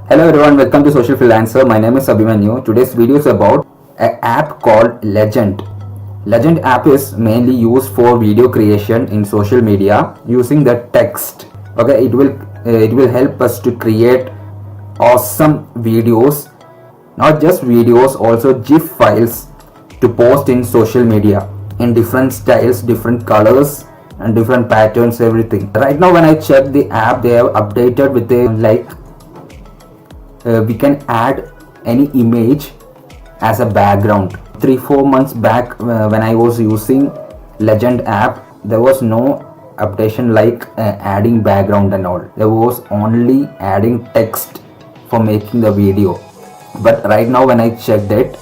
Hello everyone, welcome to Social Freelancer. My name is Abhimanyu. Today's video is about an app called Legend. Legend app is mainly used for video creation in social media using the text. Okay, it will help us to create awesome videos, not just videos, also GIF files to post in social media in different styles, different colors, and different patterns, everything. Right now, when I check the app, they have updated with a we can add any image as a background. 3-4 months back, when I was using Legend app, there was no updation like adding background and all. There was only adding text for making the video. But right now when I checked it,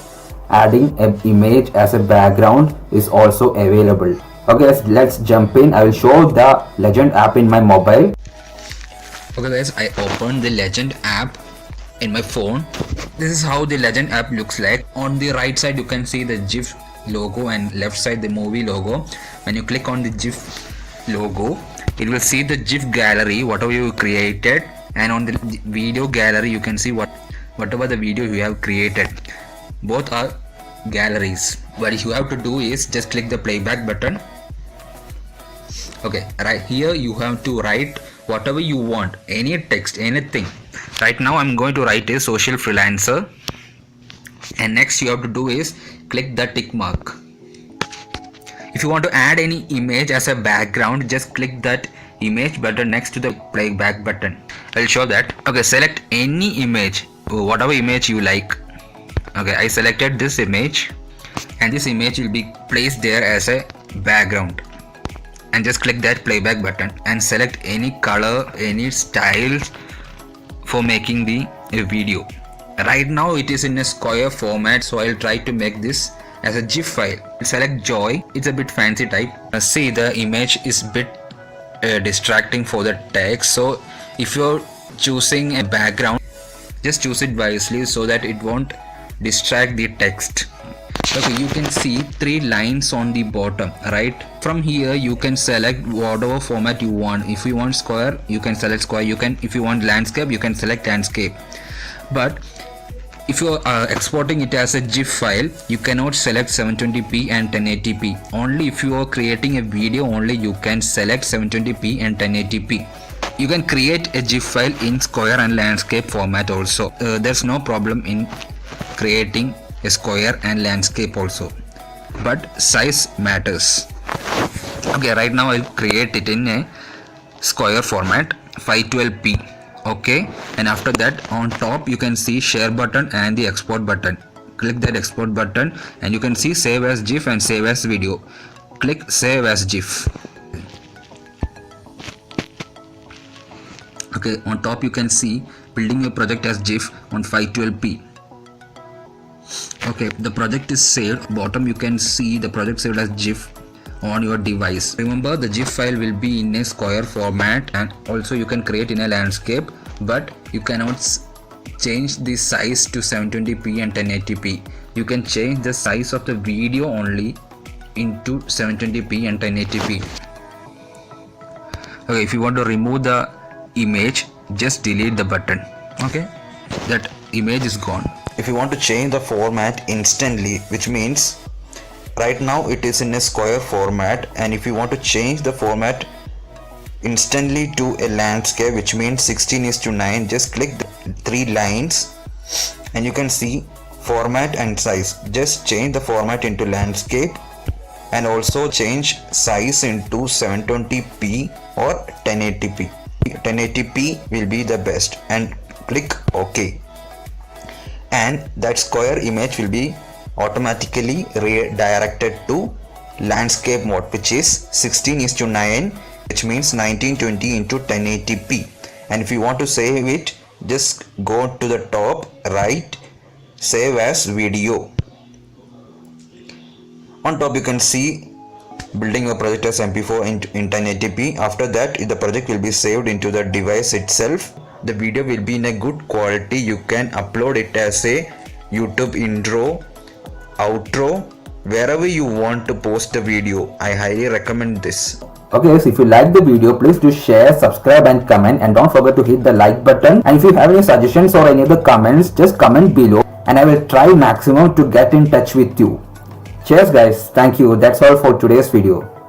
adding an image as a background is also available. Okay, let's jump in. I will show the Legend app in my mobile. Okay guys, I opened the Legend app in my phone. This is how the Legend app looks like. On the right side you can see the GIF logo and left side the movie logo. When you click on the GIF logo, it will see the GIF gallery, whatever you created, and on the video gallery you can see whatever the video you have created. Both are galleries. What you have to do is just click the playback button. Okay, right here you have to write whatever you want, any text, anything. Right now I'm going to write a social freelancer, and next you have to do is click the tick mark. If you want to add any image as a background, just click that image button next to the playback button. I'll show that. Okay, select any image, whatever image you like. Okay, I selected this image, and this image will be placed there as a background. And just click that playback button and select any color, any style for making the video. Right now it is in a square format, so I'll try to make this as a GIF file. Select joy. It's a bit fancy type. See, the image is bit distracting for the text, so if you're choosing a background, just choose it wisely so that it won't distract the text. Okay, you can see 3 lines on the bottom. Right from here you can select whatever format you want. If you want square, you can select square. If you want landscape, you can select landscape. But if you are exporting it as a GIF file, you cannot select 720p and 1080p. Only if you are creating a video, only you can select 720p and 1080p. You can create a GIF file in square and landscape format also. There's no problem in creating a square and landscape also, but size matters. Okay, right now I'll create it in a square format, 512p. Okay, and after that on top you can see share button and the export button. Click that export button and you can see save as GIF and save as video. Click save as GIF. Okay, on top you can see building your project as GIF on 512p. Okay, the project is saved. Bottom you can see the project saved as GIF on your device. Remember, the GIF file will be in a square format, and also you can create in a landscape, but you cannot change the size to 720p and 1080p. You can change the size of the video only into 720p and 1080p. Okay, if you want to remove the image, just delete the button. Okay, that image is gone. If you want to change the format instantly, which means right now it is in a square format, and if you want to change the format instantly to a landscape, which means 16:9, just click the 3 lines and you can see format and size. Just change the format into landscape and also change size into 720p or 1080p. 1080p will be the best, and click OK. And that square image will be automatically redirected to landscape mode, which is 16:9, which means 1920 into 1080p. And if you want to save it, just go to the top right, save as video. On top you can see building a project as MP4 in 1080p. After that the project will be saved into the device itself. The video will be in a good quality. You can upload it as a YouTube intro, outro, wherever you want to post the video. I highly recommend this. Okay, so if you like the video, please do share, subscribe and comment, and don't forget to hit the like button. And if you have any suggestions or any other comments, just comment below and I will try maximum to get in touch with you. Cheers guys, thank you. That's all for today's video.